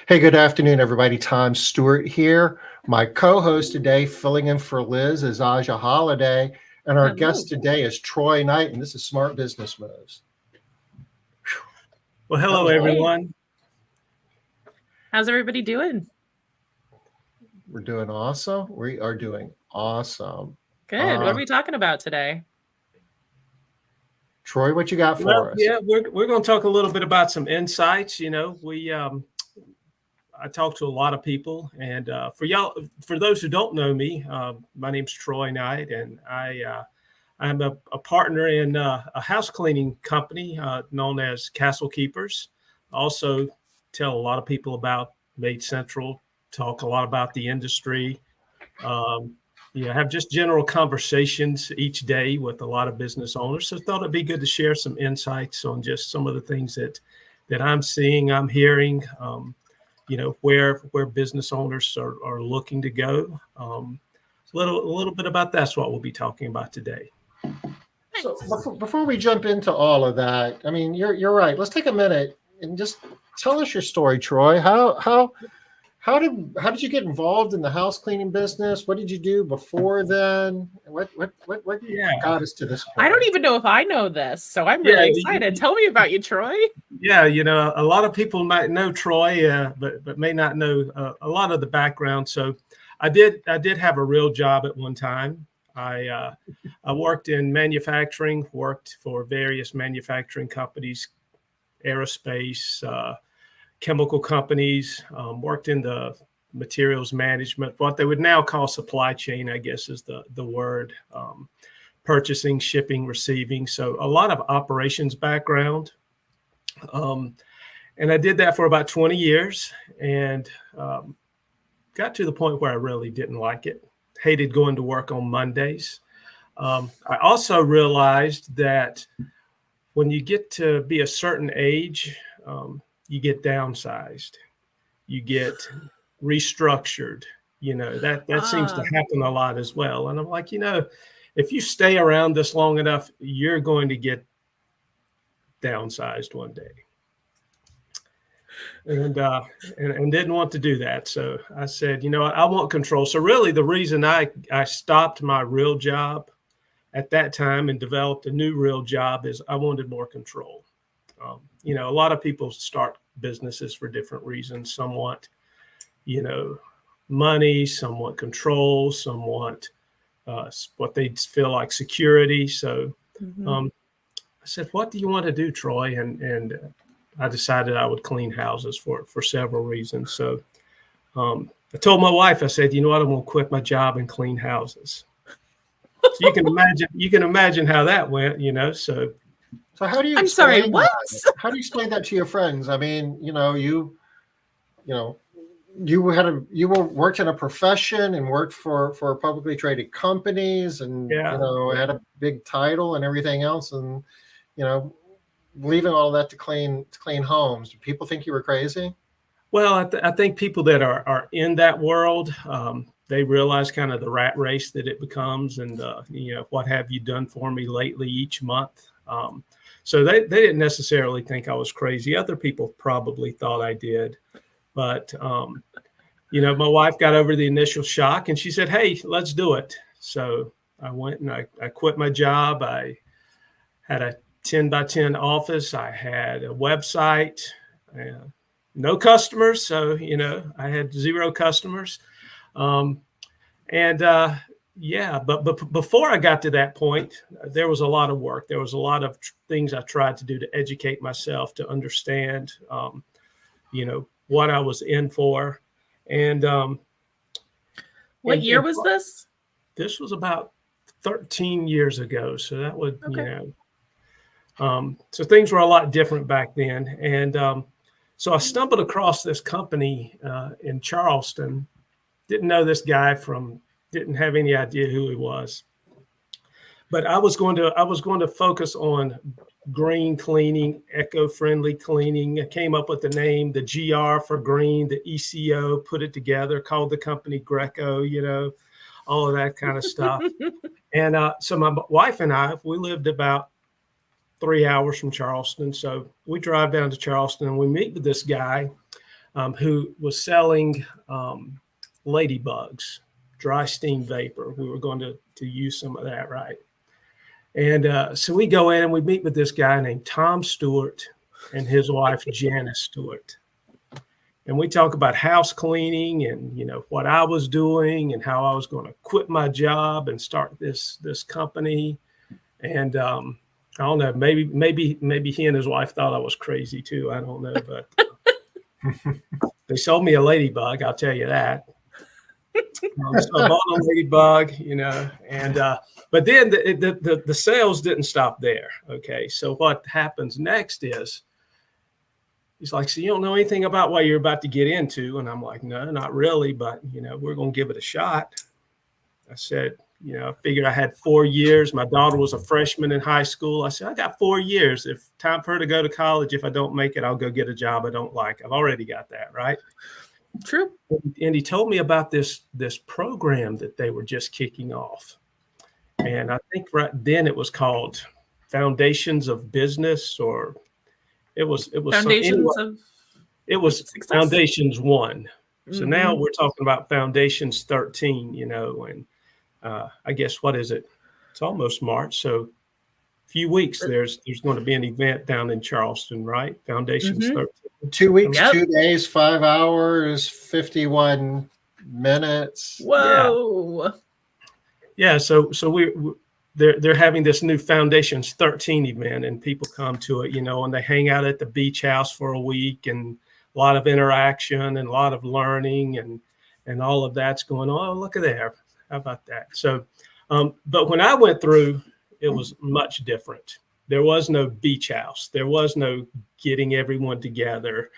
Hey, good afternoon, everybody. Tom Stewart here. My co-host today, filling in for Liz, is Aja Holiday, and our Hello. guest today is Troy Knight, and this is Smart Business Moves. Well, hello, Hey. everyone. How's everybody doing? We're doing awesome. We are doing awesome. Good. What are we talking about today? Troy, what you got for Well, us? yeah, we're going to talk a little bit about some insights. You know, I talk to a lot of people, and for those who don't know me, my name's Troy Knight, and I'm a partner in a house cleaning company known as Castle Keepers. Also, tell a lot of people about MaidCentral. Talk a lot about the industry. Have just general conversations each day with a lot of business owners. So thought it'd be good to share some insights on just some of the things that I'm seeing, I'm hearing, where business owners are looking to go. A little bit about that's what we'll be talking about today. So before we jump into all of that, I mean, you're right. Let's take a minute and just tell us your story, Troy. How did you get involved in the house cleaning business? What did you do before then? What got us to this point? I don't even know if I know this, so I'm really excited. Tell me about you, Troy. Yeah, a lot of people might know Troy, but may not know a lot of the background. So I did have a real job at one time. I worked in manufacturing, worked for various manufacturing companies, aerospace, chemical companies, worked in the materials management, what they would now call supply chain, I guess is the word, purchasing, shipping, receiving. So a lot of operations background. And I did that for about 20 years and got to the point where I really didn't like it. Hated going to work on Mondays. I also realized that when you get to be a certain age, you get downsized, you get restructured, that seems to happen a lot as well. And I'm like, if you stay around this long enough, you're going to get downsized one day. And didn't want to do that. So I said, I want control. So really the reason I stopped my real job at that time and developed a new real job is I wanted more control. A lot of people start businesses for different reasons. Some want, money, some want control, some want what they feel like security. So I said, what do you want to do, Troy? And I decided I would clean houses for several reasons. So I told my wife, I said, you know what, I'm going to quit my job and clean houses. So you can imagine how that went, So how do you? I'm sorry. What? How do you explain that to your friends? I mean, you worked in a profession and worked for publicly traded companies, and had a big title and everything else, and leaving all that to clean homes. Do people think you were crazy? Well, I think people that are in that world, they realize kind of the rat race that it becomes, and what have you done for me lately each month. So they didn't necessarily think I was crazy. Other people probably thought I did. But, my wife got over the initial shock and she said, hey, let's do it. So I went and I quit my job. I had a 10 by 10 office. I had a website, no customers. So, I had 0 customers. But before I got to that point, there was a lot of work. There was a lot of things I tried to do to educate myself, to understand, what I was in for. And what year was this? This was about 13 years ago. So that would, so things were a lot different back then. And so I stumbled across this company in Charleston. Didn't know this guy didn't have any idea who he was. But I was going to focus on green cleaning, eco-friendly cleaning. I came up with the name, the GR for green, the ECO, put it together, called the company Greco, all of that kind of stuff. And so my wife and I, we lived about 3 hours from Charleston. So we drive down to Charleston and we meet with this guy who was selling ladybugs, dry steam vapor. We were going to use some of that, right? And so we go in and we meet with this guy named Tom Stewart and his wife, Janice Stewart. And we talk about house cleaning and, what I was doing and how I was going to quit my job and start this company. And I don't know, maybe he and his wife thought I was crazy too. I don't know, but they sold me a ladybug. I'll tell you that. So I bought a ladybug, and but then the sales didn't stop there. Okay, so what happens next is he's like, so you don't know anything about what you're about to get into? And I'm like, no, not really, but we're gonna give it a shot. I said, I figured I had 4 years. My daughter was a freshman in high school. I said, I got 4 years. If time for her to go to college, if I don't make it, I'll go get a job I don't like. I've already got that, right? True. And he told me about this program that they were just kicking off. And I think right then it was called Foundations of Business, or it was Foundations 1. So now we're talking about Foundations 13, and I guess, what is it? It's almost March. So a few weeks, there's going to be an event down in Charleston, right? Foundations 13. 2 weeks, 2 days, 5 hours, 51 minutes. Whoa. Yeah. So they're having this new Foundations 13 event, and people come to it, and they hang out at the beach house for a week, and a lot of interaction and a lot of learning and all of that's going on. Oh, look at there. How about that? So, but when I went through, it was much different. There was no beach house. There was no getting everyone together.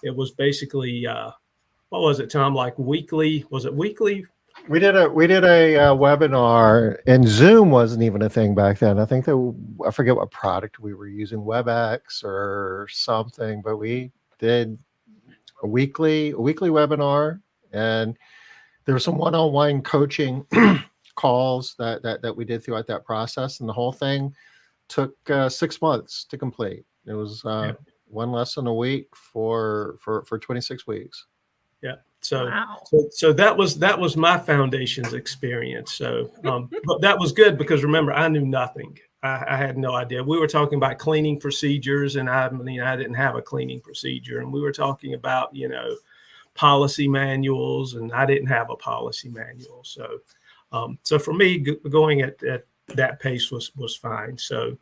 It was basically, what was it, Tom? Like weekly? Was it weekly? We did a webinar, and Zoom wasn't even a thing back then. I think I forget what product we were using, WebEx or something, but we did a weekly webinar, and there was some one-on-one coaching calls that we did throughout that process, and the whole thing took 6 months to complete. It was one lesson a week for 26 weeks. Yeah. So, wow. so that was my Foundations experience. So, but that was good because remember, I knew nothing. I had no idea. We were talking about cleaning procedures, and I didn't have a cleaning procedure, and we were talking about, policy manuals, and I didn't have a policy manual. So, so for me, going at that pace was fine. So,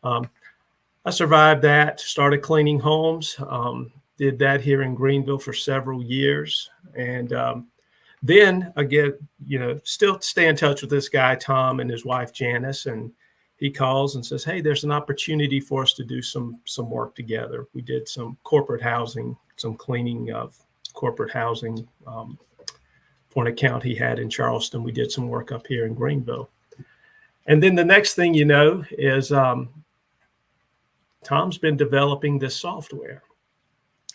I survived that, started cleaning homes, did that here in Greenville for several years. And then again, still stay in touch with this guy, Tom, and his wife, Janice. And he calls and says, hey, there's an opportunity for us to do some work together. We did some corporate housing, some cleaning of corporate housing for an account he had in Charleston. We did some work up here in Greenville. And then the next thing you know is Tom's been developing this software.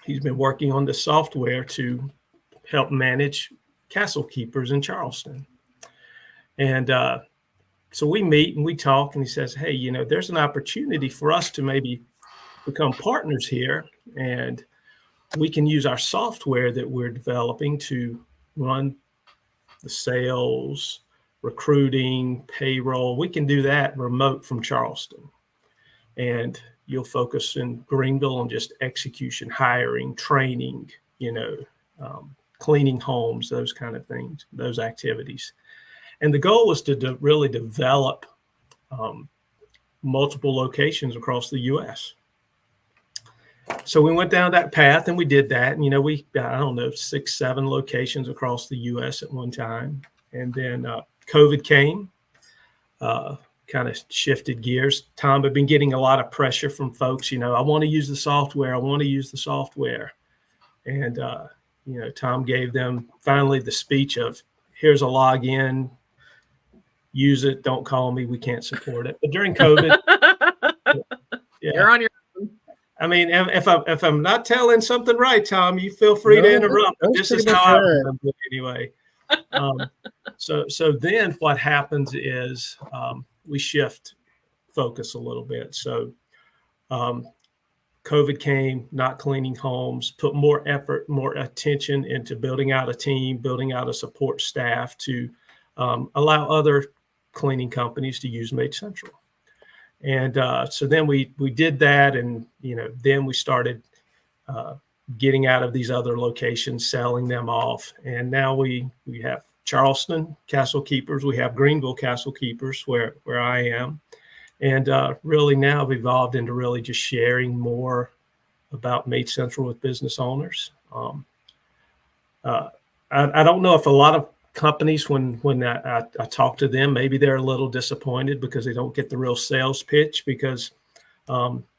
He's been working on this software to help manage castle keepers in Charleston. And so we meet and we talk, and he says, hey, there's an opportunity for us to maybe become partners here, and we can use our software that we're developing to run the sales, recruiting, payroll. We can do that remote from Charleston. And you'll focus in Greenville on just execution, hiring, training, cleaning homes, those kind of things, those activities. And the goal was to really develop multiple locations across the U.S. So we went down that path, and we did that. And, we got, 6, 7 locations across the U.S. at one time. And then COVID came, kind of shifted gears. Tom had been getting a lot of pressure from folks, I want to use the software. I want to use the software. And, Tom gave them finally the speech of, here's a login, use it, don't call me, we can't support it. But during COVID, You're on your own. I mean, if I'm not telling something right, Tom, you feel free to interrupt. This is how I remember it anyway. So then what happens is we shift focus a little bit. So COVID came, not cleaning homes, put more effort, more attention into building out a team, building out a support staff to allow other cleaning companies to use MaidCentral. And so then we did that, and then we started getting out of these other locations, selling them off, and now we have Charleston Castle Keepers, we have Greenville Castle Keepers, where I am, and really now have evolved into really just sharing more about MaidCentral with business owners. I don't know if a lot of companies, when I talk to them, maybe they're a little disappointed because they don't get the real sales pitch, because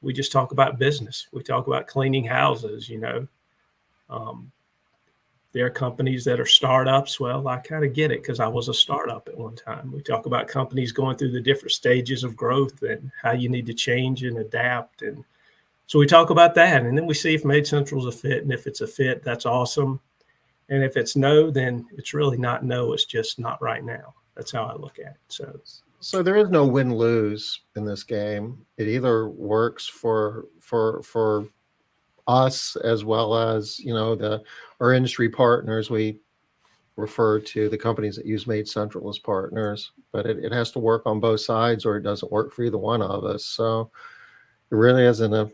we just talk about business. We talk about cleaning houses, there are companies that are startups. Well, I kind of get it because I was a startup at one time. We talk about companies going through the different stages of growth and how you need to change and adapt. And so we talk about that, and then we see if MaidCentral is a fit. And if it's a fit, that's awesome. And if it's no, then it's really not no. It's just not right now. That's how I look at it. So there is no win-lose in this game. It either works for us as well as our industry partners. We refer to the companies that use MaidCentral as partners, but it has to work on both sides, or it doesn't work for either one of us. So it really isn't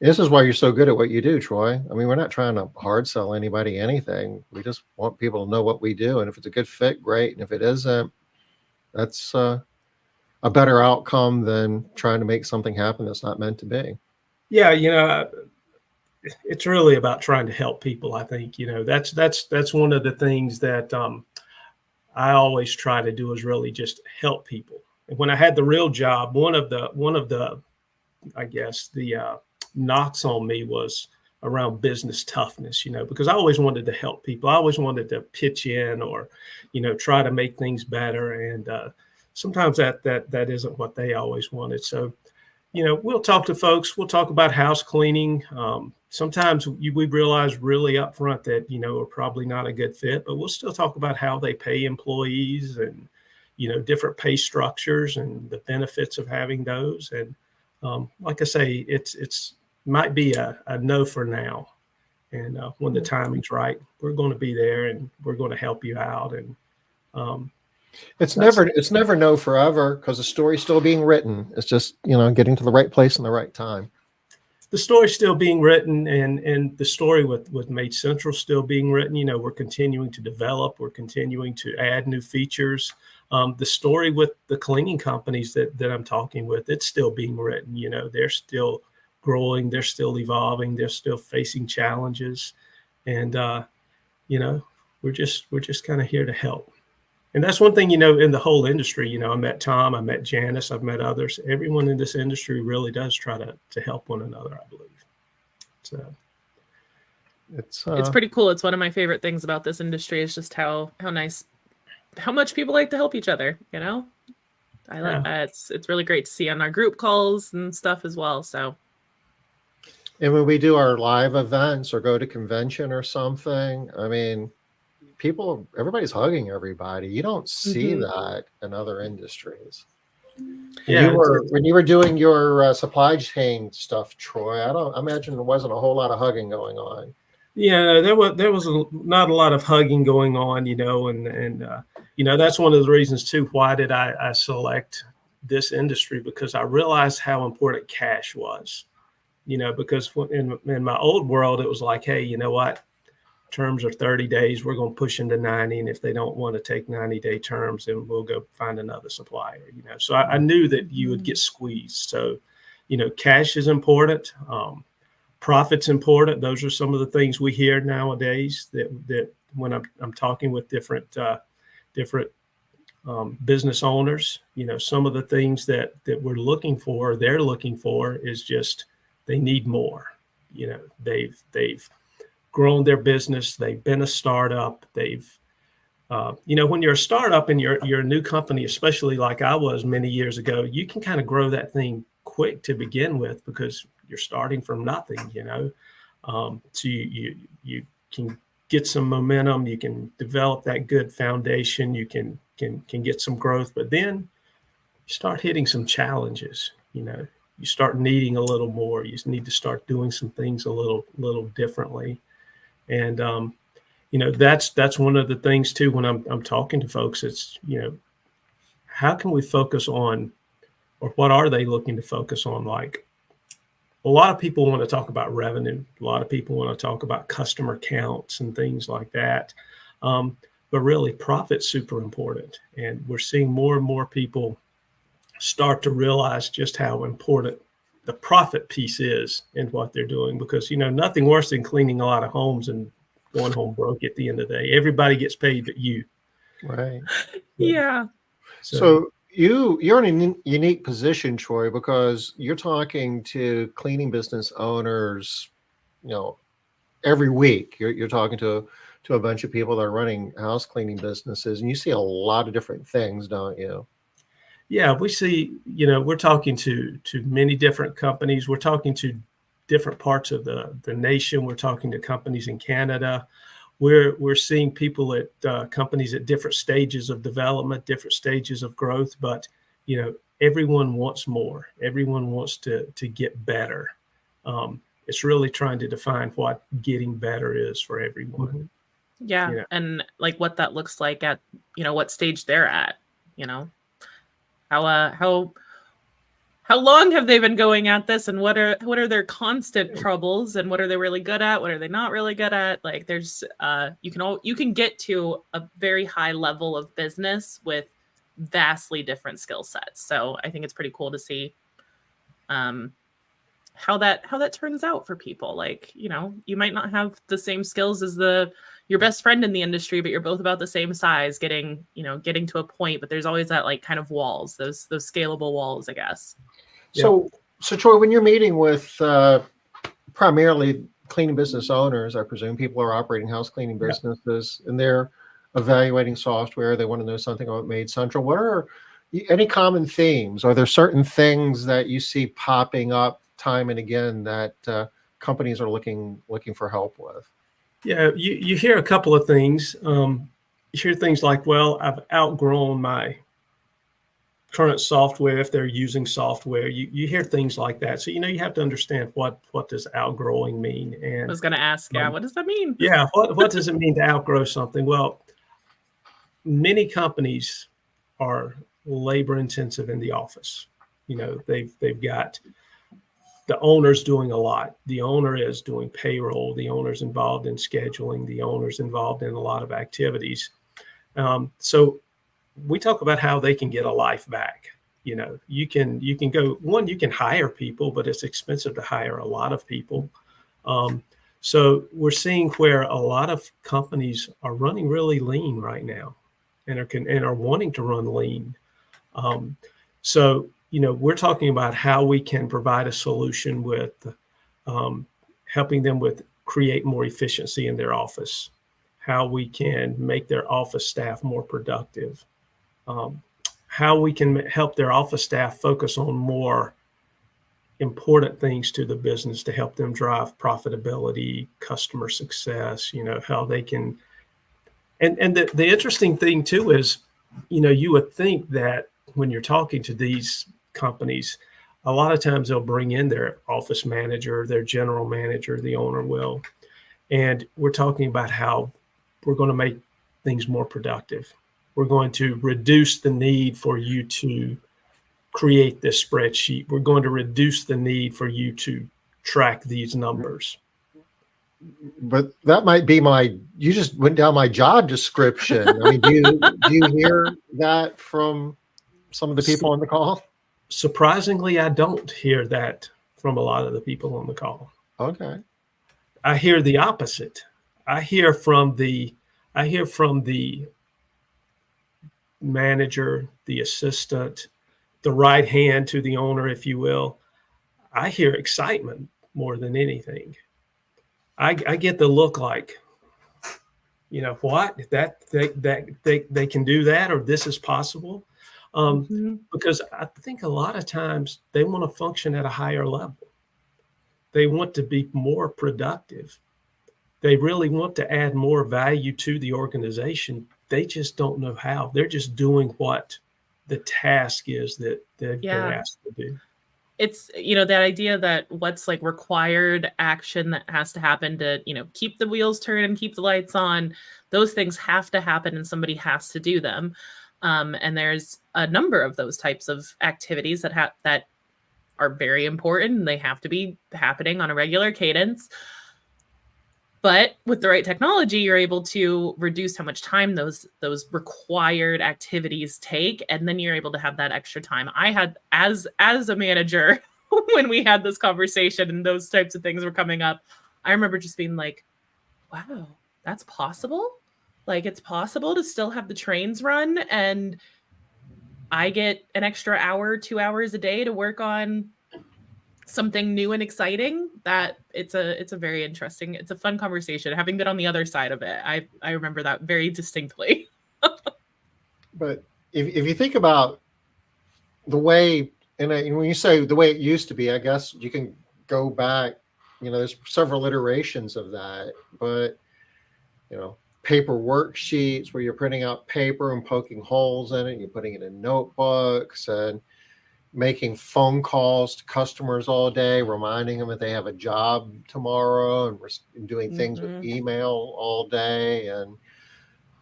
this is why you're so good at what you do, Troy. I mean, we're not trying to hard sell anybody anything. We just want people to know what we do, and if it's a good fit, great. And if it isn't, that's a better outcome than trying to make something happen that's not meant to be. Yeah, it's really about trying to help people. I think that's one of the things that I always try to do, is really just help people. And when I had the real job, one of the I guess the knocks on me was around business toughness, because I always wanted to help people. I always wanted to pitch in, or try to make things better, and sometimes that isn't what they always wanted. So we'll talk to folks, we'll talk about house cleaning. Sometimes we realize really upfront that are probably not a good fit, but we'll still talk about how they pay employees, and different pay structures and the benefits of having those. And like I say, it's might be a no for now, and when the timing's right, we're going to be there, and we're going to help you out. And it's never no forever, because the story's still being written. It's just getting to the right place in the right time. The story's still being written, and the story with MaidCentral still being written. We're continuing to develop, we're continuing to add new features. The story with the cleaning companies that I'm talking with, it's still being written. They're still growing, they're still evolving, they're still facing challenges, and we're just kind of here to help. And that's one thing, in the whole industry. I met Tom, I met Janice, I've met others. Everyone in this industry really does try to help one another, I believe. So it's pretty cool. It's one of my favorite things about this industry, is just how much people like to help each other. I like that. It's really great to see on our group calls and stuff as well. So. And when we do our live events or go to convention or something, I mean, everybody's hugging everybody. You don't see that in other industries. Yeah, when you were doing your supply chain stuff, Troy, I imagine there wasn't a whole lot of hugging going on. Yeah, there was not a lot of hugging going on, and that's one of the reasons too. Why did I select this industry? Because I realized how important cash was. Because in my old world, it was like, hey, you know what? Terms are 30 days. We're going to push into 90. And if they don't want to take 90-day terms, then we'll go find another supplier, So I knew that you would get squeezed. So, cash is important. Profit's important. Those are some of the things we hear nowadays that when I'm talking with different business owners, some of the things that we're looking for, they're looking for, is just, they need more. They've grown their business. They've been a startup. They've, when you're a startup and you're a new company, especially like I was many years ago, you can kind of grow that thing quick to begin with, because you're starting from nothing, so you can get some momentum. You can develop that good foundation. You can get some growth, but then you start hitting some challenges. you start needing a little more. You need to start doing some things a little differently. And, that's one of the things too, when I'm talking to folks, it's, how can we focus on, or what are they looking to focus on? Like, a lot of people want to talk about revenue. A lot of people want to talk about customer counts and things like that. But really, profit's super important. And we're seeing more and more people start to realize just how important the profit piece is in what they're doing. Because, nothing worse than cleaning a lot of homes and going home broke at the end of the day. Everybody gets paid but you. Right. Yeah. So you're in a unique position, Troy, because you're talking to cleaning business owners, every week. You're talking to a bunch of people that are running house cleaning businesses, and you see a lot of different things, don't you? Yeah, we see, we're talking to many different companies. We're talking to different parts of the nation. We're talking to companies in Canada. We're seeing people at companies at different stages of development, different stages of growth, but everyone wants more. Everyone wants to get better. It's really trying to define what getting better is for everyone. Yeah, and like what that looks like at what stage they're at. How long have they been going at this, and what are their constant troubles, and what are they really good at, what are they not really good at? Like, there's you can get to a very high level of business with vastly different skill sets. So I think it's pretty cool to see how that turns out for people. Like, you might not have the same skills as your best friend in the industry, but you're both about the same size, getting to a point, but there's always that like kind of walls, those scalable walls, I guess. So Troy, when you're meeting with primarily cleaning business owners, I presume people are operating house cleaning businesses, and they're evaluating software. They want to know something about MaidCentral. What are any common themes? Are there certain things that you see popping up time and again that companies are looking for help with? Yeah, you hear a couple of things. You hear things like, well, I've outgrown my current software, if they're using software. You hear things like that. So, you have to understand what does outgrowing mean. And I was going to ask, what does that mean? Yeah, what does it mean to outgrow something? Well, many companies are labor intensive in the office. They've got the owner's doing a lot. The owner is doing payroll. The owner's involved in scheduling. The owner's involved in a lot of activities. So we talk about how they can get a life back. You can go, you can hire people, but it's expensive to hire a lot of people. So we're seeing where a lot of companies are running really lean right now, and are wanting to run lean. So we're talking about how we can provide a solution with helping them with create more efficiency in their office, how we can make their office staff more productive, how we can help their office staff focus on more important things to the business to help them drive profitability, customer success, how they can. And the interesting thing too is, you would think that when you're talking to these companies, a lot of times they'll bring in their office manager, their general manager, the owner will. And we're talking about how we're going to make things more productive. We're going to reduce the need for you to create this spreadsheet. We're going to reduce the need for you to track these numbers. But that might be you just went down my job description. I mean, do you hear that from some of the people on the call? Surprisingly, I don't hear that from a lot of the people on the call. Okay. I hear the opposite. I hear from the manager, the assistant, the right hand to the owner, if you will. I hear excitement more than anything. I get the look like, what, that they can do that, or this is possible. Because I think a lot of times they want to function at a higher level. They want to be more productive. They really want to add more value to the organization. They just don't know how. They're just doing what the task is that they're asked to do. it's, that idea that what's like required action that has to happen to, keep the wheels turning and keep the lights on, those things have to happen and somebody has to do them. And there's a number of those types of activities that are very important, and they have to be happening on a regular cadence. But with the right technology, you're able to reduce how much time those required activities take, and then you're able to have that extra time. I had, as a manager, when we had this conversation and those types of things were coming up, I remember just being like, wow, that's possible? Like, it's possible to still have the trains run and I get an extra hour, 2 hours a day to work on something new and exciting. That it's a very interesting, it's a fun conversation. Having been on the other side of it, I remember that very distinctly. But if you think about the way, and when you say the way it used to be, I guess you can go back, there's several iterations of that, but, paper worksheets where you're printing out paper and poking holes in it, you're putting it in notebooks, and making phone calls to customers all day, reminding them that they have a job tomorrow, and doing things with email all day. And,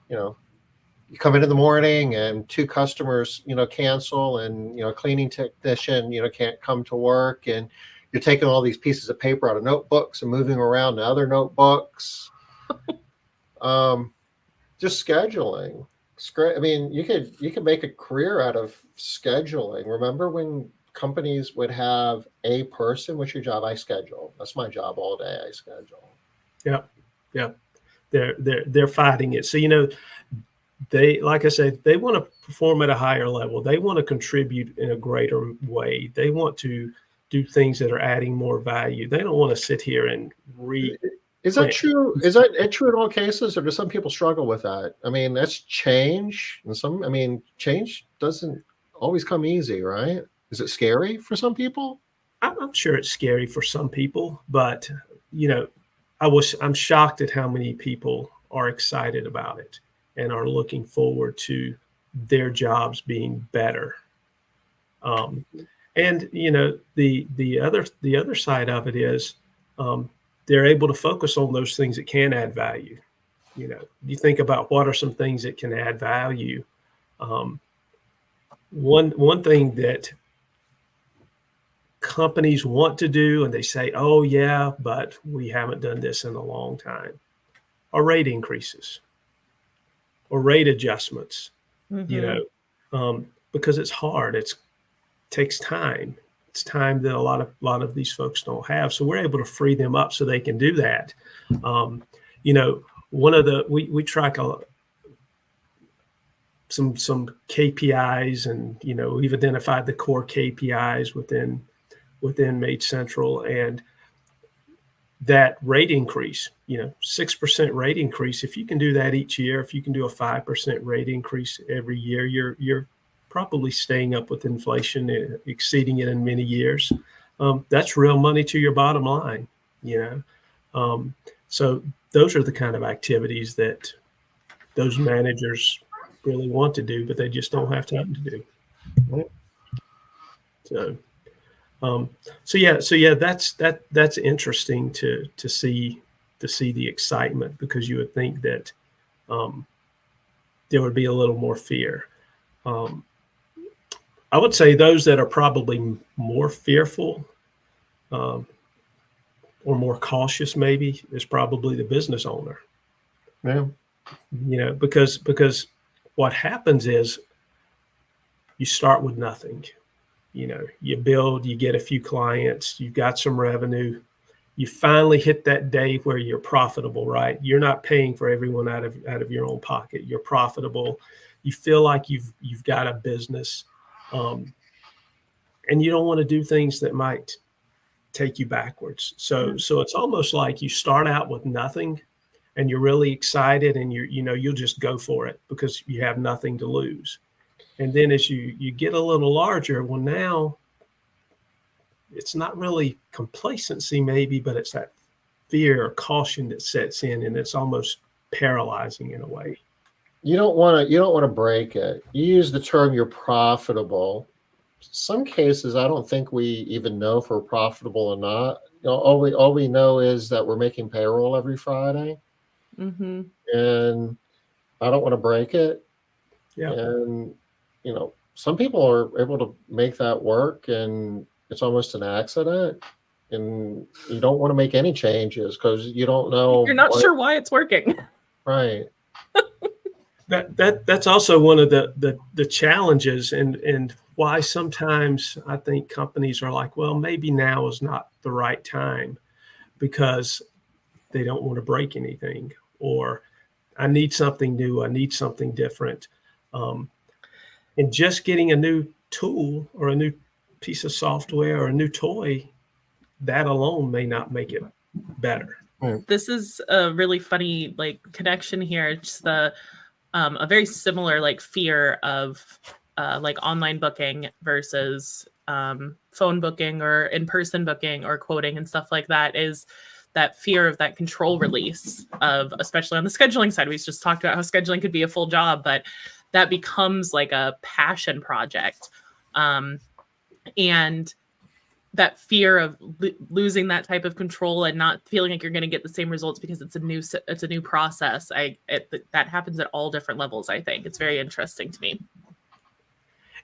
you come in the morning and 2 customers, cancel, and, cleaning technician, can't come to work, and you're taking all these pieces of paper out of notebooks and moving around to other notebooks. Just scheduling. I mean, you could make a career out of scheduling. Remember when companies would have a person? What's your job? I schedule. That's my job all day. I schedule. Yep. They're fighting it. So, they, like I said, they want to perform at a higher level. They want to contribute in a greater way. They want to do things that are adding more value. They don't want to sit here and read. Is that true? Is that true in all cases, or do some people struggle with that? I mean, that's change, and change doesn't always come easy, right? Is it scary for some people? I'm sure it's scary for some people, but I'm shocked at how many people are excited about it and are looking forward to their jobs being better. And the other side of it is, they're able to focus on those things that can add value. You think about what are some things that can add value. One thing that companies want to do, and they say, oh yeah, but we haven't done this in a long time, are rate increases or rate adjustments, because it's hard. It takes time. It's time that a lot of these folks don't have. So we're able to free them up so they can do that. One of we track some KPIs, and we've identified the core KPIs within MaidCentral, and that rate increase, 6% rate increase. If you can do that each year, if you can do a 5% rate increase every year, you're probably staying up with inflation, exceeding it in many years. That's real money to your bottom line, So those are the kind of activities that those managers really want to do, but they just don't have time to do. So yeah, that's interesting to see the excitement, because you would think that there would be a little more fear. I would say those that are probably more fearful or more cautious maybe is probably the business owner. Yeah. Because what happens is you start with nothing. You build, you get a few clients, you've got some revenue. You finally hit that day where you're profitable, right? You're not paying for everyone out of your own pocket. You're profitable. You feel like you've got a business. And you don't want to do things that might take you backwards. So it's almost like you start out with nothing and you're really excited, and you'll just go for it because you have nothing to lose. And then as you get a little larger, well, now it's not really complacency maybe, but it's that fear or caution that sets in, and it's almost paralyzing in a way. You don't want to break it. You use the term you're profitable. some cases, I don't think we even know if we're profitable or not. All we know is that we're making payroll every Friday, Mm-hmm. and I don't want to break it. Yeah. And some people are able to make that work, and it's almost an accident. And you don't want to make any changes because you don't know. You're not sure why it's working. Right. That's also one of the challenges, and why sometimes I think companies are like, well, maybe now is not the right time, because they don't want to break anything, or I need something new, I need something different. And just getting a new tool or a new piece of software or a new toy, that alone may not make it better. This is a really funny connection here. It's a very similar fear of online booking versus phone booking or in-person booking or quoting and stuff like that, is that fear of that control release of, especially on the scheduling side. We just talked about how scheduling could be a full job, but that becomes like a passion project. And that fear of losing that type of control and not feeling like you're going to get the same results because it's a new process. That happens at all different levels. I think it's very interesting to me.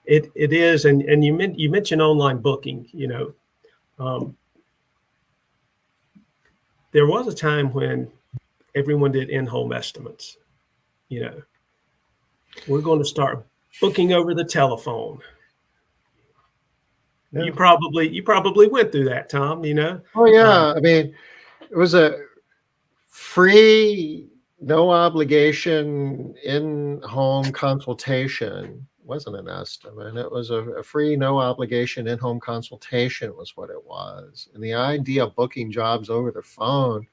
It is, and you mentioned online booking. There was a time when everyone did in-home estimates. We're going to start booking over the telephone. Yeah. You probably went through that, Tom. Oh yeah, I mean, it was a free, no obligation in-home consultation. It wasn't an estimate. It was a free, no obligation in-home consultation was what it was. And the idea of booking jobs over the phone,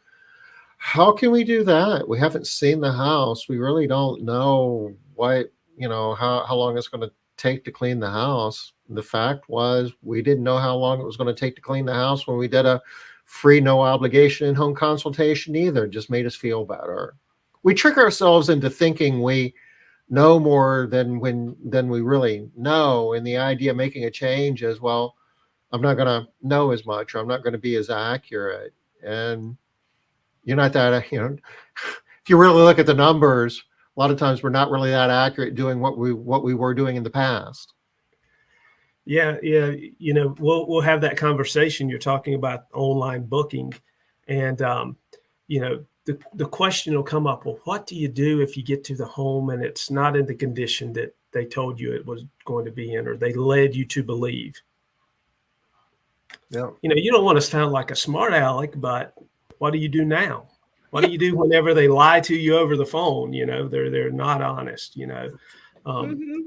how can we do that? We haven't seen the house. We really don't know how long it's going to take to clean the house. The fact was, we didn't know how long it was going to take to clean the house when we did a free, no obligation in-home consultation either. It just made us feel better. We trick ourselves into thinking we know more than we really know. And the idea of making a change is, well, I'm not going to know as much, or I'm not going to be as accurate. And you're not that, if you really look at the numbers, a lot of times we're not really that accurate doing what we were doing in the past. Yeah. We'll have that conversation. You're talking about online booking, and the question will come up. Well, what do you do if you get to the home and it's not in the condition that they told you it was going to be in, or they led you to believe? Yeah. You don't want to sound like a smart aleck, but what do you do now? What do you do whenever they lie to you over the phone? They're not honest. Mm-hmm.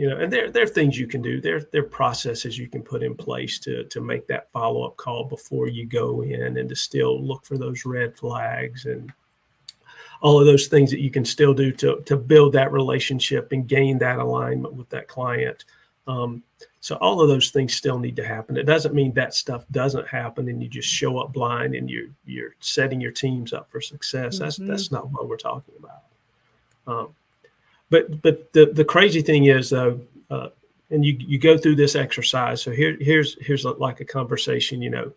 And there are things you can do. There are processes you can put in place to make that follow-up call before you go in, and to still look for those red flags and all of those things that you can still do to build that relationship and gain that alignment with that client. So all of those things still need to happen. It doesn't mean that stuff doesn't happen and you just show up blind and you're setting your teams up for success. Mm-hmm. That's not what we're talking about. But the crazy thing is, though, and you go through this exercise. So here's like a conversation.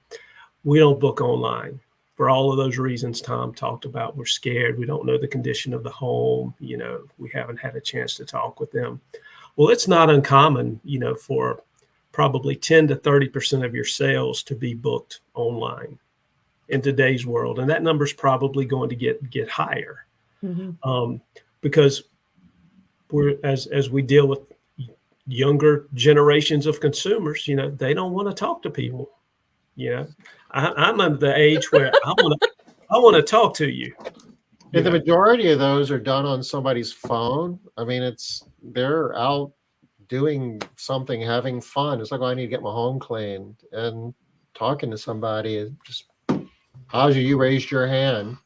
We don't book online for all of those reasons Tom talked about. We're scared. We don't know the condition of the home. We haven't had a chance to talk with them. Well, it's not uncommon, for probably 10 to 30% of your sales to be booked online in today's world, and that number is probably going to get higher, because we're as we deal with younger generations of consumers, they don't want to talk to people. I'm of the age where I want to talk to you. And the majority of those are done on somebody's phone. I mean, they're out doing something, having fun. It's like, I need to get my home cleaned, and talking to somebody is just, how's you raised your hand.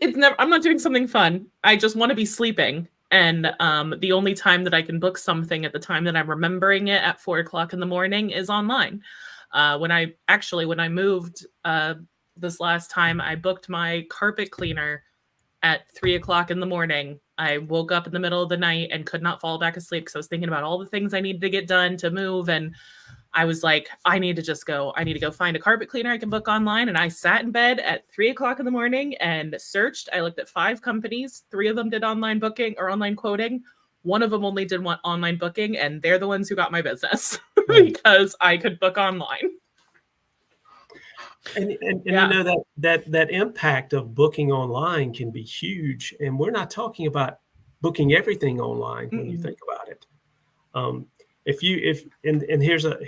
I'm not doing something fun. I just want to be sleeping. And the only time that I can book something at the time that I'm remembering it at 4:00 in the morning is online. When I moved this last time, I booked my carpet cleaner at 3 o'clock in the morning. I woke up in the middle of the night and could not fall back asleep because I was thinking about all the things I needed to get done to move. And I was like, I need to go find a carpet cleaner I can book online. And I sat in bed at 3 o'clock in the morning and searched. I looked at 5 companies. 3 of them did online booking or online quoting. One of them only did one online booking, and they're the ones who got my business because I could book online. And you know, that impact of booking online can be huge. And we're not talking about booking everything online when you think about it.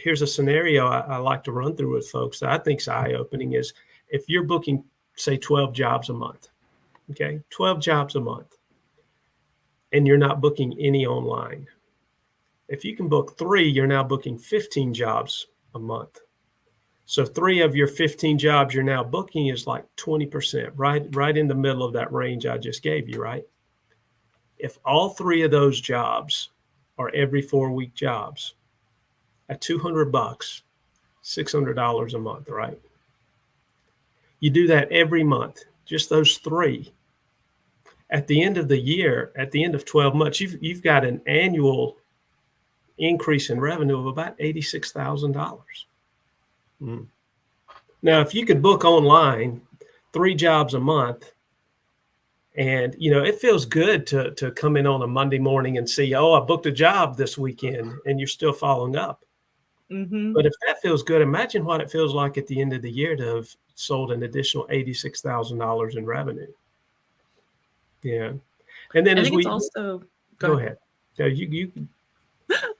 Here's a scenario I like to run through with folks that I think is eye-opening is if you're booking, say, 12 jobs a month, okay, 12 jobs a month, and you're not booking any online. If you can book 3, you're now booking 15 jobs a month. So 3 of your 15 jobs you're now booking is like 20%, right in the middle of that range I just gave you, right? If all 3 of those jobs are every 4-week jobs at $200, $600 a month, right? You do that every month, just those 3. At the end of the year, at the end of 12 months, you've got an annual increase in revenue of about $86,000. Now, if you could book online 3 jobs a month, and it feels good to come in on a Monday morning and see, oh, I booked a job this weekend, and you're still following up. But if that feels good, imagine what it feels like at the end of the year to have sold an additional $86,000 in revenue. Yeah, and then it's also go ahead. No, you.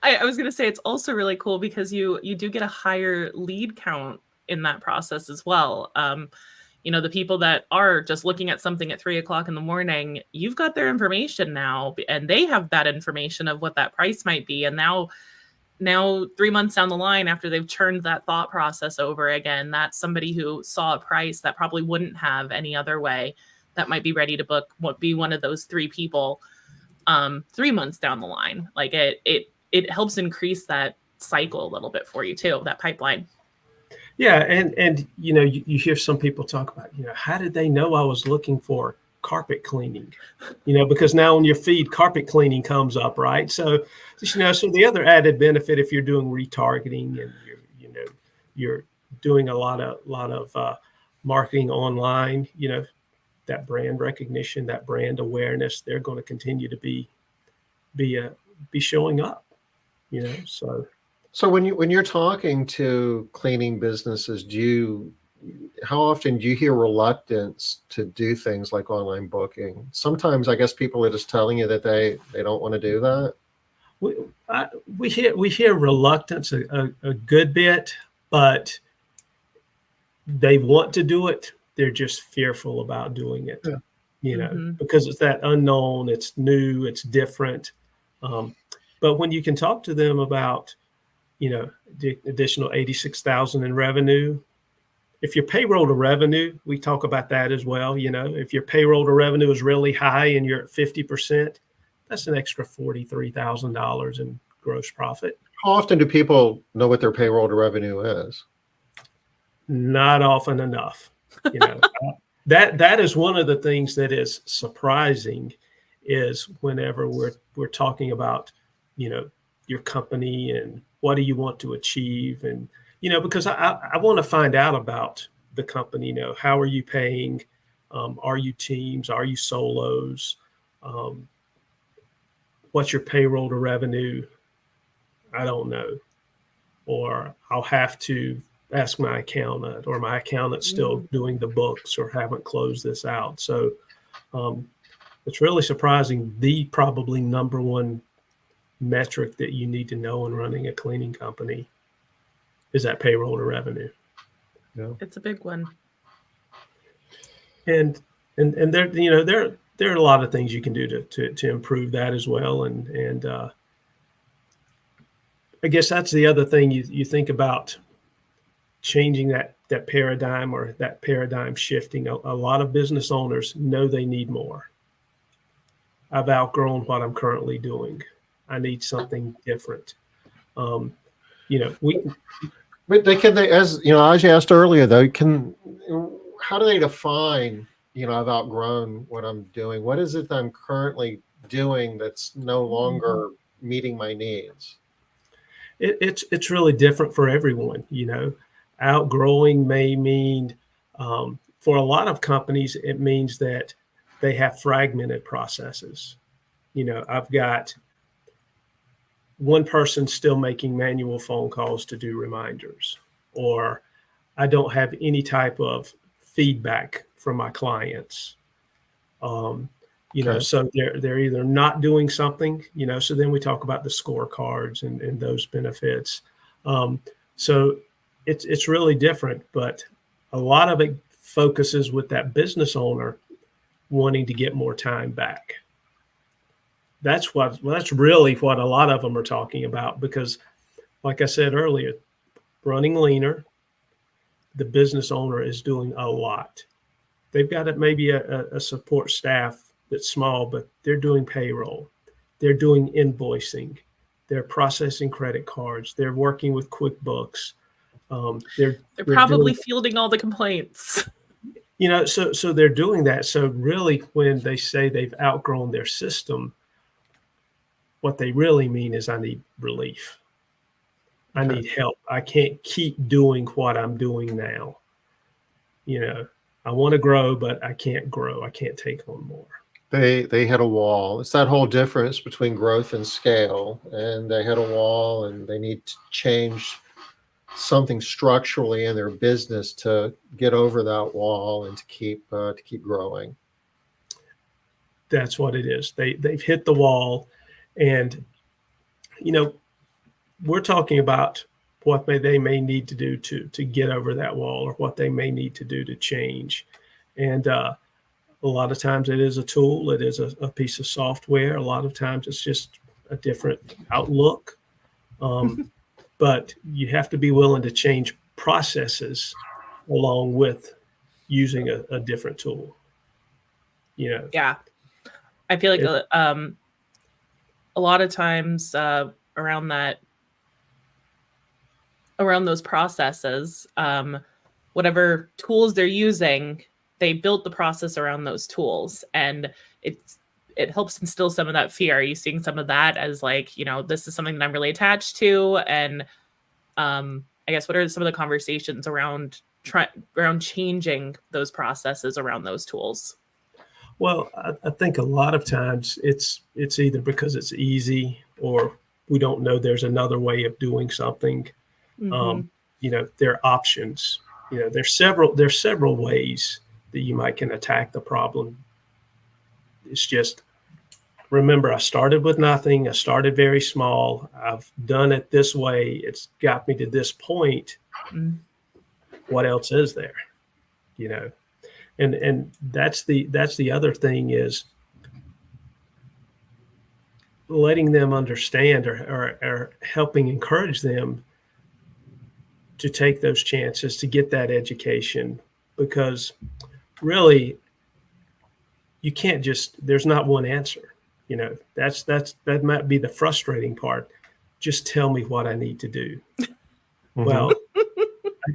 I was going to say it's also really cool because you do get a higher lead count in that process as well. The people that are just looking at something at 3 o'clock in the morning, you've got their information now, and they have that information of what that price might be. And now 3 months down the line, after they've churned that thought process over again, that's somebody who saw a price that probably wouldn't have any other way that might be ready to book, be one of those 3 people 3 months down the line. Like it helps increase that cycle a little bit for you too, that pipeline. Yeah. And you hear some people talk about, how did they know I was looking for carpet cleaning? Because now on your feed, carpet cleaning comes up, right? So, so the other added benefit, if you're doing retargeting and you're doing a lot of marketing online, that brand recognition, that brand awareness, they're going to continue to be showing up, So when you're talking to cleaning businesses, how often do you hear reluctance to do things like online booking? Sometimes I guess people are just telling you that they don't want to do that. We hear reluctance a good bit, but they want to do it. They're just fearful about doing it, because it's that unknown, it's new, it's different. But when you can talk to them about, the additional 86,000 in revenue, if your payroll to revenue, we talk about that as well. If your payroll to revenue is really high and you're at 50%, that's an extra $43,000 in gross profit. How often do people know what their payroll to revenue is? Not often enough. That is one of the things that is surprising is whenever we're talking about, your company and what do you want to achieve? And, because I want to find out about the company, how are you paying? Are you teams? Are you solos? What's your payroll to revenue? I don't know. Or I'll have to ask my accountant, or my accountant's still doing the books or haven't closed this out. So it's really surprising. The probably number one metric that you need to know in running a cleaning company is that payroll to revenue. Yeah. It's a big one. And there, there are a lot of things you can do to improve that as well. And I guess that's the other thing you think about, changing that paradigm, or that paradigm shifting. A lot of business owners know they need more. I've outgrown what I'm currently doing. I need something different. But as you asked earlier, though, how do they define I've outgrown what I'm doing? What is it that I'm currently doing that's no longer meeting my needs? It's really different for everyone. Outgrowing may mean, for a lot of companies, it means that they have fragmented processes. I've got one person still making manual phone calls to do reminders, or I don't have any type of feedback from my clients. Okay. So they're either not doing something, so then we talk about the scorecards and those benefits. So it's really different, but a lot of it focuses with that business owner wanting to get more time back. That's really what a lot of them are talking about, because like I said earlier, running leaner, the business owner is doing a lot. They've got maybe a support staff that's small, but they're doing payroll. They're doing invoicing. They're processing credit cards. They're working with QuickBooks. They're probably fielding all the complaints. So they're doing that. So really, when they say they've outgrown their system, what they really mean is, I need relief. I need help. I can't keep doing what I'm doing now. I want to grow, but I can't grow. I can't take on more. They hit a wall. It's that whole difference between growth and scale. And they hit a wall, and they need to change something structurally in their business to get over that wall and to keep growing. That's what it is. They've hit the wall, and we're talking about what they may need to do to get over that wall, or what they may need to do to change. And a lot of times it is a tool. It is a piece of software. A lot of times it's just a different outlook. But you have to be willing to change processes along with using a different tool. Yeah. I feel like a lot of times around those processes, whatever tools they're using, they built the process around those tools, and it helps instill some of that fear. Are you seeing some of that as like, this is something that I'm really attached to? And I guess, what are some of the conversations around changing those processes around those tools? Well, I think a lot of times it's either because it's easy, or we don't know there's another way of doing something. There are options. There's several ways that you can attack the problem. It's just, remember, I started with nothing. I started very small. I've done it this way. It's got me to this point. What else is there? And that's the other thing, is letting them understand, or helping encourage them to take those chances, to get that education, because really you can't there's not one answer. That might be the frustrating part. Just tell me what I need to do. Well,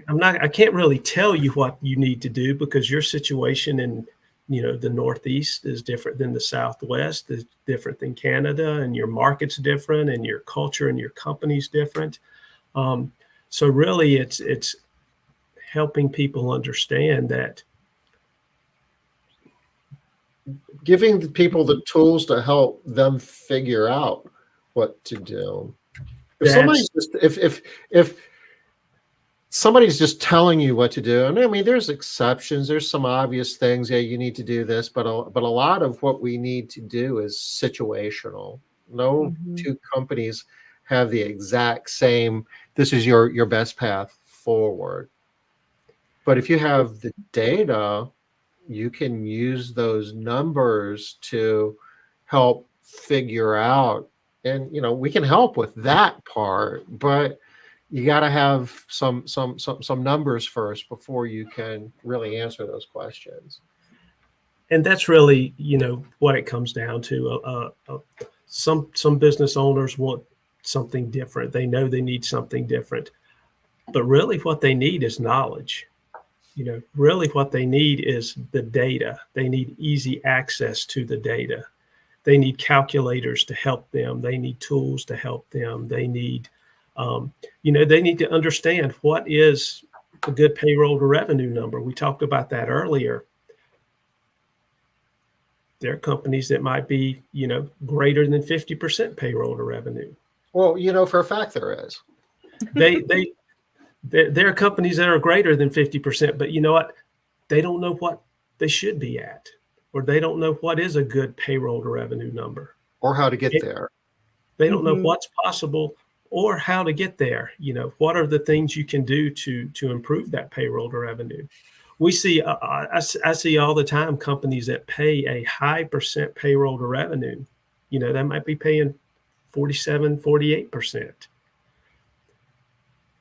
I can't really tell you what you need to do, because your situation in the Northeast is different than the Southwest, is different than Canada, and your market's different, and your culture and your company's different. So really it's helping people understand that, giving the people the tools to help them figure out what to do. If somebody's just telling you what to do, and I mean, there's exceptions, there's some obvious things, yeah, you need to do this, but a lot of what we need to do is situational. No two companies have the exact same, this is your best path forward. But if you have the data, you can use those numbers to help figure out, and we can help with that part, but you got to have some numbers first before you can really answer those questions. And that's really what it comes down to. Some business owners want something different. They know they need something different, but really what they need is knowledge. Really what they need is the data. They need easy access to the data. They need calculators to help them. They need tools to help them. They need, they need to understand what is a good payroll to revenue number. We talked about that earlier. There are companies that might be, greater than 50% payroll to revenue. Well, for a fact there is. There are companies that are greater than 50%, but you know what? They don't know what they should be at, or they don't know what is a good payroll to revenue number, or how to get there. They don't know what's possible or how to get there. What are the things you can do to improve that payroll to revenue? We see, I see all the time companies that pay a high percent payroll to revenue. They might be paying 47, 48%.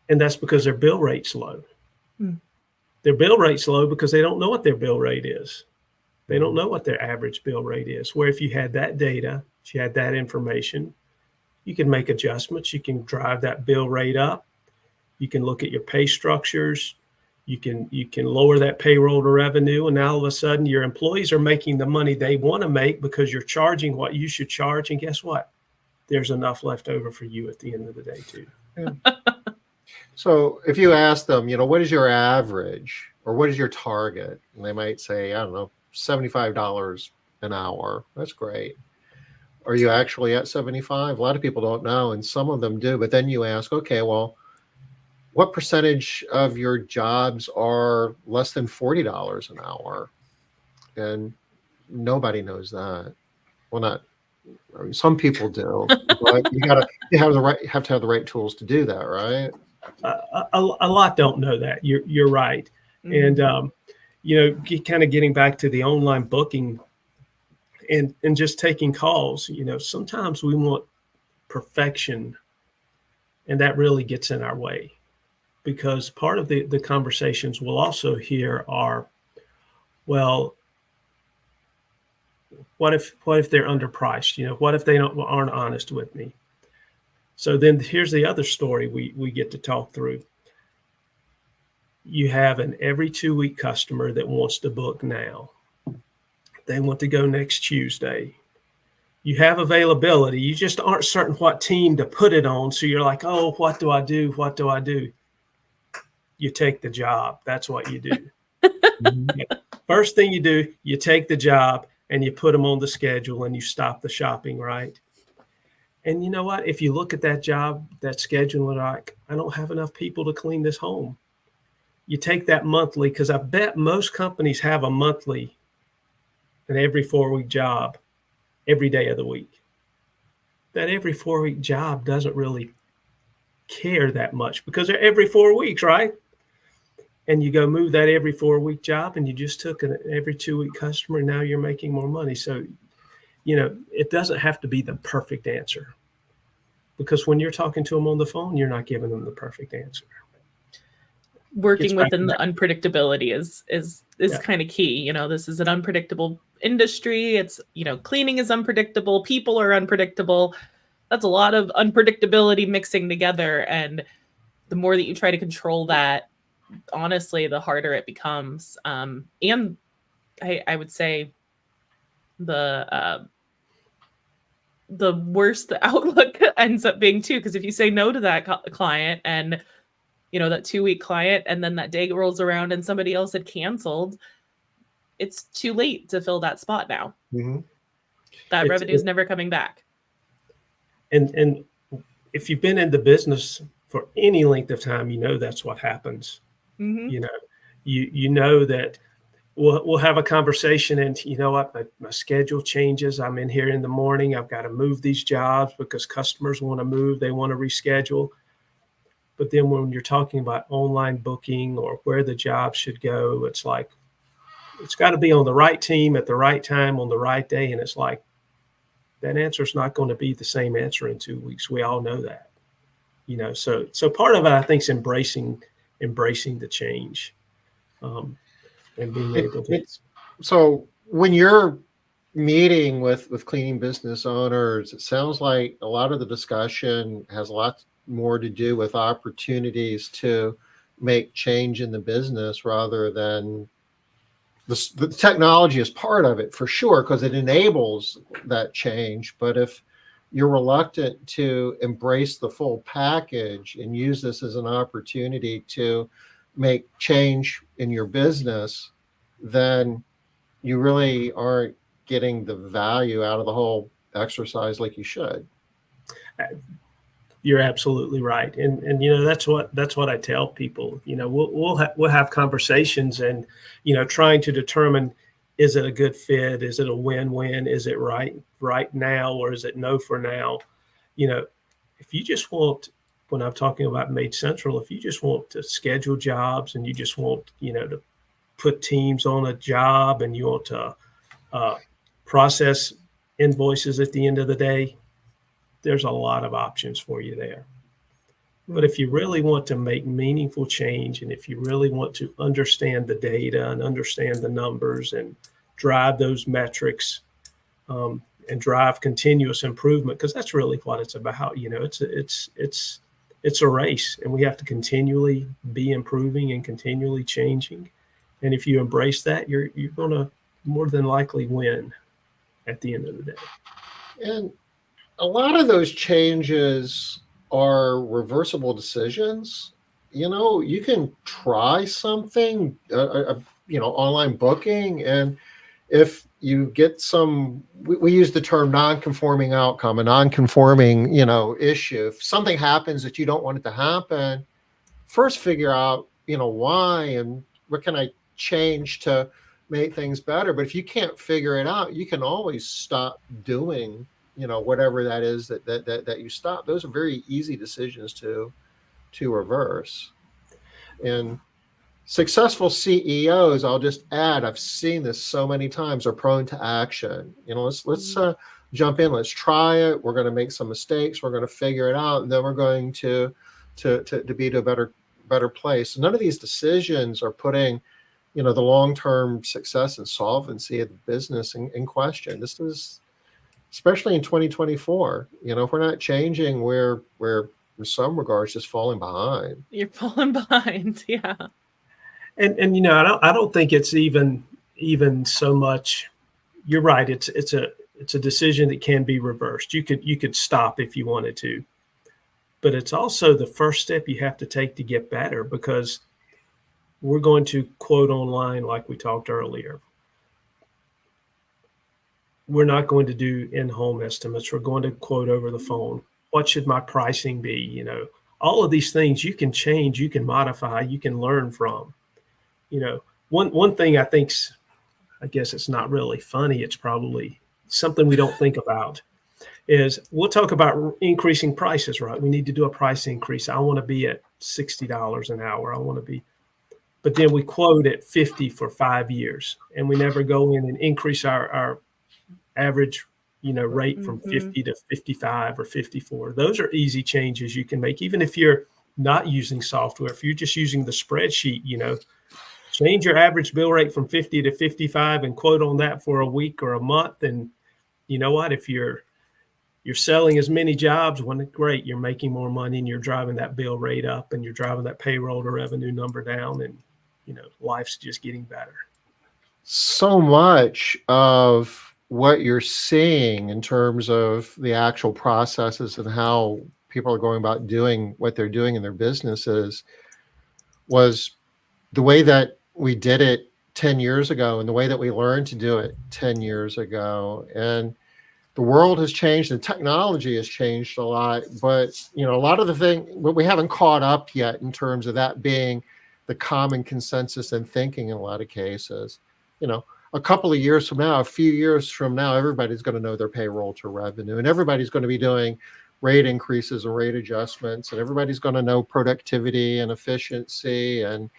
And that's because their bill rate's low. Their bill rate's low because they don't know what their bill rate is. They don't know what their average bill rate is. Where if you had that data, if you had that information, you can make adjustments. You can drive that bill rate up. You can look at your pay structures. You can lower that payroll to revenue, and now all of a sudden your employees are making the money they want to make because you're charging what you should charge. And guess what? There's enough left over for you at the end of the day too. Yeah. So if you ask them, what is your average or what is your target? And they might say, I don't know, $75 an hour. That's great. Are you actually at 75? A lot of people don't know, and some of them do. But then you ask, okay, well, what percentage of your jobs are less than $40 an hour? And nobody knows that. Well, some people do, but you have to have the right tools to do that, right? A lot don't know that. You're right. And kind of getting back to the online booking and just taking calls, sometimes we want perfection, and that really gets in our way. Because part of the conversations we'll also hear are, well, what if they're underpriced? What if they aren't honest with me? So then here's the other story we get to talk through. You have an every 2-week customer that wants to book now. They want to go next Tuesday. You have availability. You just aren't certain what team to put it on. So you're like, oh, what do I do? What do I do? You take the job. That's what you do. First thing you do, you take the job and you put them on the schedule and you stop the shopping, right? And you know what? If you look at that job, that schedule, and like, I don't have enough people to clean this home. You take that monthly, because I bet most companies have a monthly, an every 4-week job, every day of the week. That every 4-week job doesn't really care that much because they're every 4 weeks, right? And you go move that every 4-week job, and you just took an every 2-week customer, and now you're making more money. So, it doesn't have to be the perfect answer, because when you're talking to them on the phone, you're not giving them the perfect answer. Working within the unpredictability is Yeah. kind of key. This is an unpredictable industry. It's, cleaning is unpredictable. People are unpredictable. That's a lot of unpredictability mixing together. And the more that you try to control that, honestly, the harder it becomes. And I would say the worse the outlook ends up being too, because if you say no to that client and that 2-week client, and then that day rolls around and somebody else had canceled, it's too late to fill that spot now. That revenue is never coming back. And if you've been in the business for any length of time, that's what happens. You know that we'll have a conversation, and you know what, my schedule changes. I'm in here in the morning. I've got to move these jobs because customers want to move. They want to reschedule. But then when you're talking about online booking or where the job should go, it's like, it's got to be on the right team at the right time on the right day. And it's like, that answer is not going to be the same answer in 2 weeks. We all know that, so part of it, I think, is embracing the change, and being able to. So when you're meeting with cleaning business owners, it sounds like a lot of the discussion has a lot more to do with opportunities to make change in the business rather than the technology is part of it for sure, because it enables that change. But if you're reluctant to embrace the full package and use this as an opportunity to make change in your business, then you really aren't getting the value out of the whole exercise like you should. You're absolutely right, and you know that's what I tell people. You know, we'll have conversations, and you know, trying to determine, is it a good fit, is it a win-win, is it right now, or is it no for now? You know, if you just want, when I'm talking about MaidCentral, if you just want to schedule jobs and you just want, you know, to put teams on a job and you want to process invoices at the end of the day, there's a lot of options for you there. But if you really want to make meaningful change, and if you really want to understand the data and understand the numbers and drive those metrics, and drive continuous improvement, because that's really what it's about. You know, it's a race, and we have to continually be improving and continually changing. And if you embrace that, you're going to more than likely win at the end of the day. And a lot of those changes are reversible decisions. You know, you can try something, you know, online booking, and if you get some, we use the term non-conforming outcome, a non-conforming, you know, issue. If something happens that you don't want it to happen, first figure out, you know, why and what can I change to make things better. But if you can't figure it out, you can always stop doing, you know, whatever that is that you stop. Those are very easy decisions to reverse. And successful CEOs, I'll just add, I've seen this so many times, are prone to action. You know, let's jump in, let's try it. We're going to make some mistakes. We're going to figure it out, and then we're going to be to a better place. None of these decisions are putting, you know, the long-term success and solvency of the business in question. This is, especially in 2024, you know, if we're not changing, we're in some regards just falling behind. You're falling behind, yeah. And you know, I don't think it's even so much. You're right. It's a decision that can be reversed. You could stop if you wanted to, but it's also the first step you have to take to get better, because we're going to quote online like we talked earlier. We're not going to do in-home estimates. We're going to quote over the phone. What should my pricing be? You know, all of these things you can change, you can modify, you can learn from. You know, one thing I guess it's not really funny, it's probably something we don't think about, is we'll talk about increasing prices, right? We need to do a price increase. I want to be at $60 an hour. I want to be, but then we quote at 50 for 5 years, and we never go in and increase our average, you know, rate from 50 to 55 or 54. Those are easy changes you can make, even if you're not using software. If you're just using the spreadsheet, you know, change your average bill rate from 50 to 55 and quote on that for a week or a month. And you know what, if you're selling as many jobs, great, you're making more money and you're driving that bill rate up and you're driving that payroll to revenue number down, and you know, life's just getting better. So much of what you're seeing in terms of the actual processes and how people are going about doing what they're doing in their businesses was the way that we did it 10 years ago and the way that we learned to do it 10 years ago. And the world has changed and technology has changed a lot, but you know, a lot of the thing, but we haven't caught up yet in terms of that being the common consensus and thinking in a lot of cases. You know, a couple of years from now, a few years from now, everybody's going to know their payroll to revenue, and everybody's going to be doing rate increases and rate adjustments, and everybody's going to know productivity and efficiency, and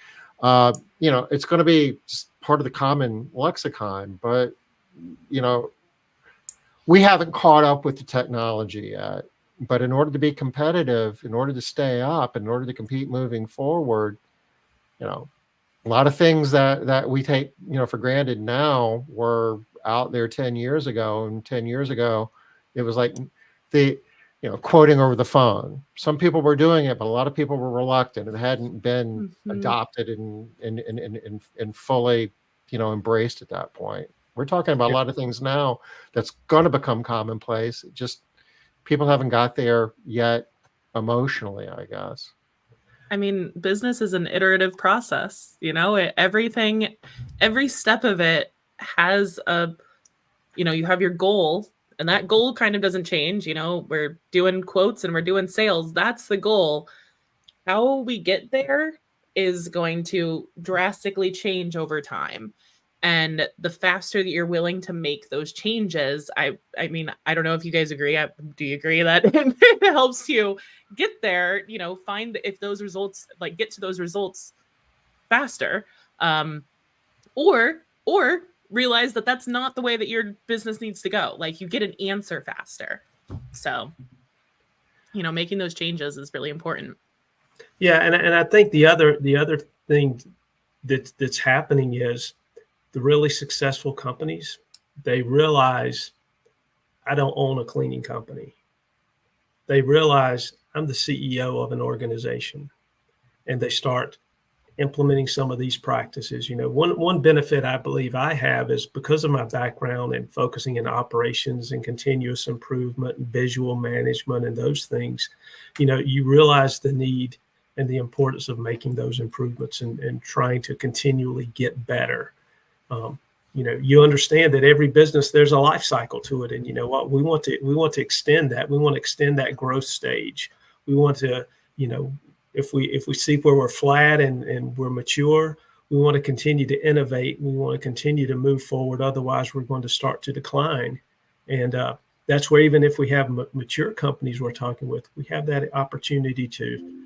you know, it's going to be part of the common lexicon. But you know, we haven't caught up with the technology yet. But in order to be competitive, in order to stay up, in order to compete moving forward, you know, a lot of things that we take, you know, for granted now were out there 10 years ago. And 10 years ago, it was like you quoting over the phone. Some people were doing it, but a lot of people were reluctant. It hadn't been adopted and fully, embraced at that point. We're talking about a lot of things now that's going to become commonplace. Just people haven't got there yet emotionally, I guess. I mean, business is an iterative process, every step of it has you have your goal, and that goal kind of doesn't change. We're doing quotes and we're doing sales. That's the goal. How we get there is going to drastically change over time. And the faster that you're willing to make those changes, I mean, I don't know if you guys agree. Do you agree that it helps you get there? Find if those results, get to those results faster, or realize that that's not the way that your business needs to go. You get an answer faster. So, making those changes is really important. Yeah, and I think the other thing that's happening is the really successful companies, they realize I don't own a cleaning company. They realize I'm the CEO of an organization, and they start implementing some of these practices. One benefit I believe I have is because of my background in focusing in operations and continuous improvement and visual management and those things, you realize the need and the importance of making those improvements and trying to continually get better. You understand that every business, there's a life cycle to it. And you know what, we want to extend that. We want to extend that growth stage. We want to, if we see where we're flat and we're mature, we want to continue to innovate. We want to continue to move forward. Otherwise, we're going to start to decline. And that's where, even if we have mature companies we're talking with, we have that opportunity to,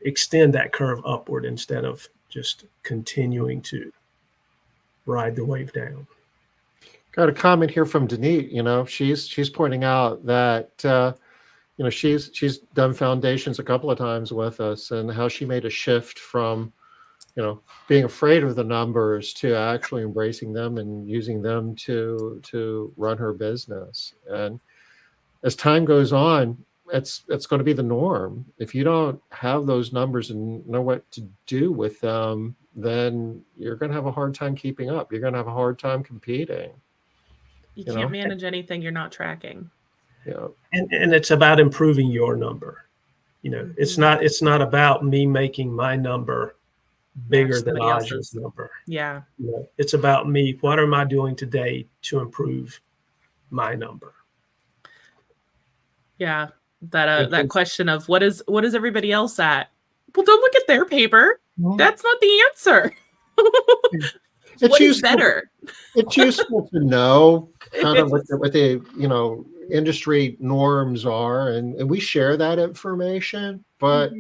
extend that curve upward instead of just continuing to ride the wave down. Got a comment here from Denise. She's pointing out that she's done foundations a couple of times with us, and how she made a shift from being afraid of the numbers to actually embracing them and using them to run her business. And as time goes on, it's going to be the norm. If you don't have those numbers and know what to do with them, then you're going to have a hard time keeping up. You're going to have a hard time competing. You can't manage anything you're not tracking. Yeah. And it's about improving your number. It's not about me making my number bigger than Aja's number. Yeah. It's about me. What am I doing today to improve my number? Yeah. That question of what is everybody else at? Well, don't look at their paper. That's not the answer. What is better? It's useful to know kind of what the industry norms are, and we share that information. But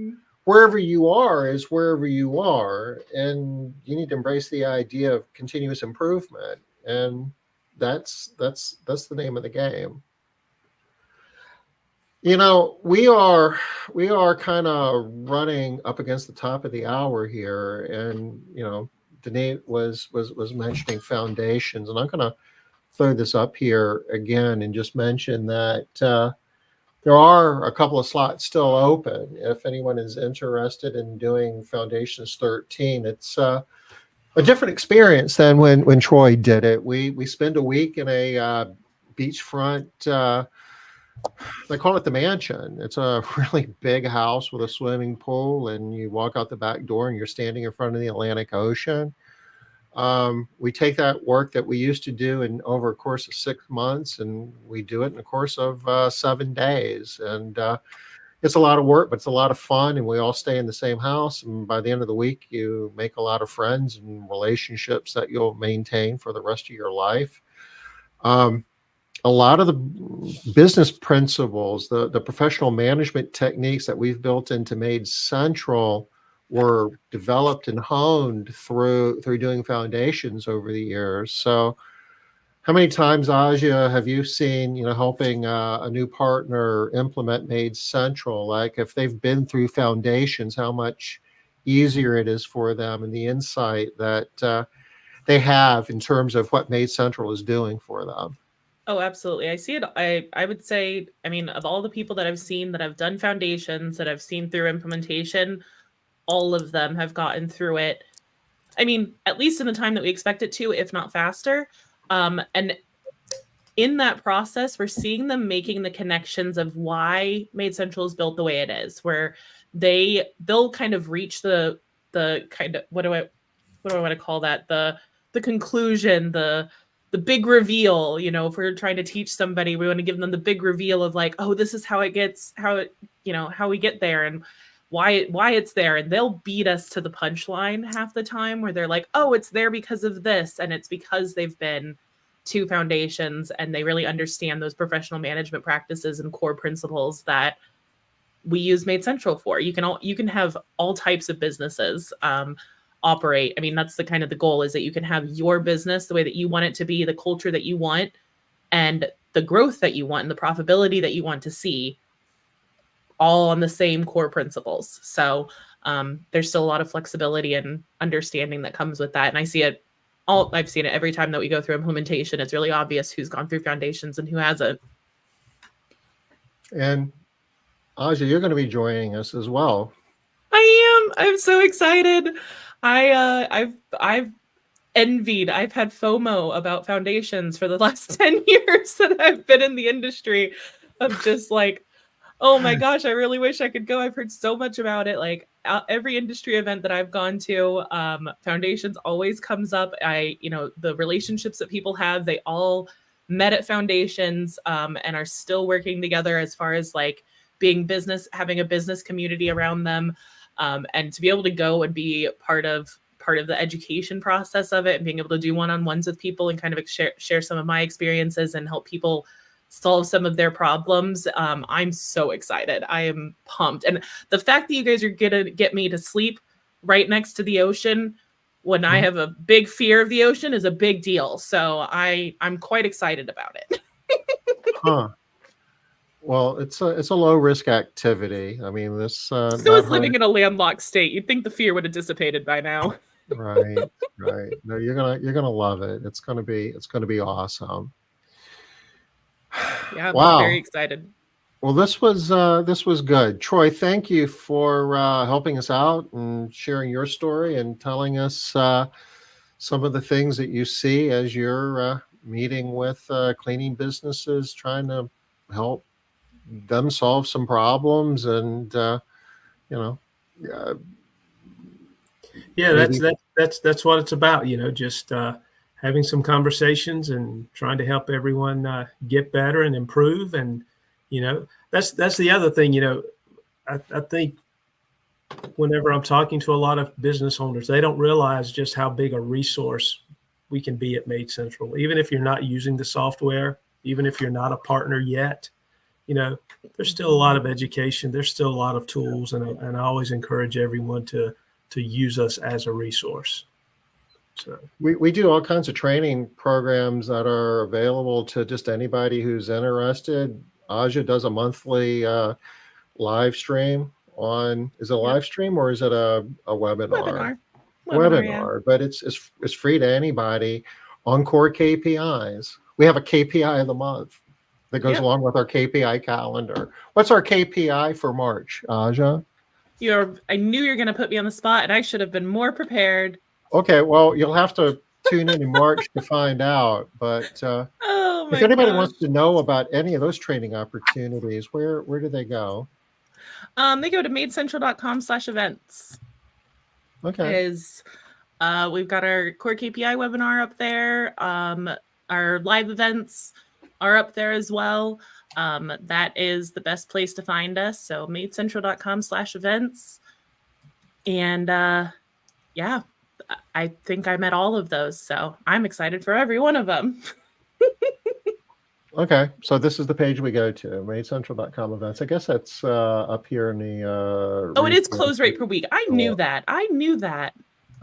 wherever you are is wherever you are, and you need to embrace the idea of continuous improvement, and that's the name of the game. We are kind of running up against the top of the hour here, and Danae was mentioning foundations, and I'm going to throw this up here again and just mention that there are a couple of slots still open. If anyone is interested in doing Foundations 13, it's a different experience than when Troy did it. We spend a week in a beachfront. They call it the mansion. It's a really big house with a swimming pool, and you walk out the back door and you're standing in front of the Atlantic Ocean. We take that work that we used to do in over a course of 6 months, and we do it in the course of 7 days. And it's a lot of work, but it's a lot of fun, and we all stay in the same house. And by the end of the week, you make a lot of friends and relationships that you'll maintain for the rest of your life. A lot of the business principles, the professional management techniques that we've built into MaidCentral were developed and honed through doing foundations over the years. So how many times, Aja, have you seen, helping a new partner implement MaidCentral? Like, if they've been through foundations, how much easier it is for them, and the insight that they have in terms of what MaidCentral is doing for them. Oh, absolutely. I see it. I would say, I mean, of all the people that I've seen that have done foundations, that I've seen through implementation, all of them have gotten through it. I mean, at least in the time that we expect it to, if not faster. And in that process, we're seeing them making the connections of why MaidCentral is built the way it is, where they'll kind of reach the kind of what do I want to call that, the conclusion, the big reveal. You know, if we're trying to teach somebody, we want to give them the big reveal of like, oh, this is how it gets, how it, you know, how we get there and why it's there. And they'll beat us to the punchline half the time, where they're like, oh, it's there because of this, and it's because they've been to foundations and they really understand those professional management practices and core principles that we use MaidCentral for. You can have all types of businesses operate. I mean, that's the kind of the goal, is that you can have your business the way that you want it to be, the culture that you want, and the growth that you want, and the profitability that you want to see, all on the same core principles. So there's still a lot of flexibility and understanding that comes with that. And I see it I've seen it every time that we go through implementation. It's really obvious who's gone through foundations and who hasn't. And Aja, you're going to be joining us as well. I am. I'm so excited. I've envied. I've had FOMO about foundations for the last 10 years that I've been in the industry, of just like, oh my gosh, I really wish I could go. I've heard so much about it. Like every industry event that I've gone to, foundations always comes up. The relationships that people have, they all met at foundations and are still working together as far as like having a business community around them. And to be able to go and be part of the education process of it, and being able to do one-on-ones with people and kind of share some of my experiences and help people solve some of their problems. I'm so excited. I am pumped. And the fact that you guys are gonna get me to sleep right next to the ocean when I have a big fear of the ocean is a big deal. So I'm quite excited about it. Huh. Well, it's a low risk activity. I mean, this So is living in a landlocked state. You'd think the fear would have dissipated by now. Right. No, you're gonna love it. It's gonna be awesome. Yeah, I'm wow. very excited. Well, this was good. Troy, thank you for helping us out and sharing your story and telling us some of the things that you see as you're meeting with cleaning businesses, trying to help them solve some problems, and yeah, that's what it's about. Just having some conversations and trying to help everyone get better and improve. And that's the other thing. I think whenever I'm talking to a lot of business owners, they don't realize just how big a resource we can be at MaidCentral. Even if you're not using the software, even if you're not a partner yet, there's still a lot of education. There's still a lot of tools, and I always encourage everyone to use us as a resource. So we do all kinds of training programs that are available to just anybody who's interested. Aja does a monthly live stream on, is it a live stream or is it a webinar? Webinar, yeah. But it's free to anybody on core KPIs. We have a KPI of the month that goes along with our KPI calendar. What's our KPI for March, Aja? I knew you were going to put me on the spot, and I should have been more prepared. Okay, well, you'll have to tune in March to find out. But if anybody wants to know about any of those training opportunities, where do they go? They go to maidcentral.com/events. Okay. We've got our core KPI webinar up there. Our live events are up there as well. That is the best place to find us. So maidcentral.com/events. And yeah, I think I met all of those. So I'm excited for every one of them. Okay. So this is the page we go to, maidcentral.com events. I guess that's up here in the... it is close rate per week. I knew that. I'm going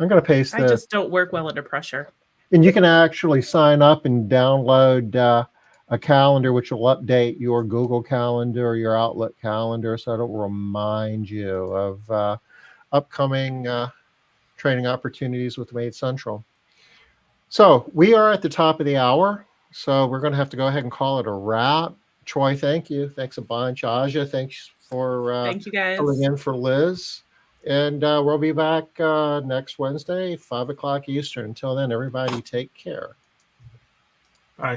to paste that. I just don't work well under pressure. And you can actually sign up and download a calendar, which will update your Google Calendar or your Outlook calendar, so it'll remind you of upcoming training opportunities with MaidCentral. So we are at the top of the hour. So we're going to have to go ahead and call it a wrap. Troy, thank you. Thanks a bunch. Aja, thanks for Thank you guys. filling in for Liz. And we'll be back next Wednesday, 5 o'clock Eastern. Until then, everybody take care.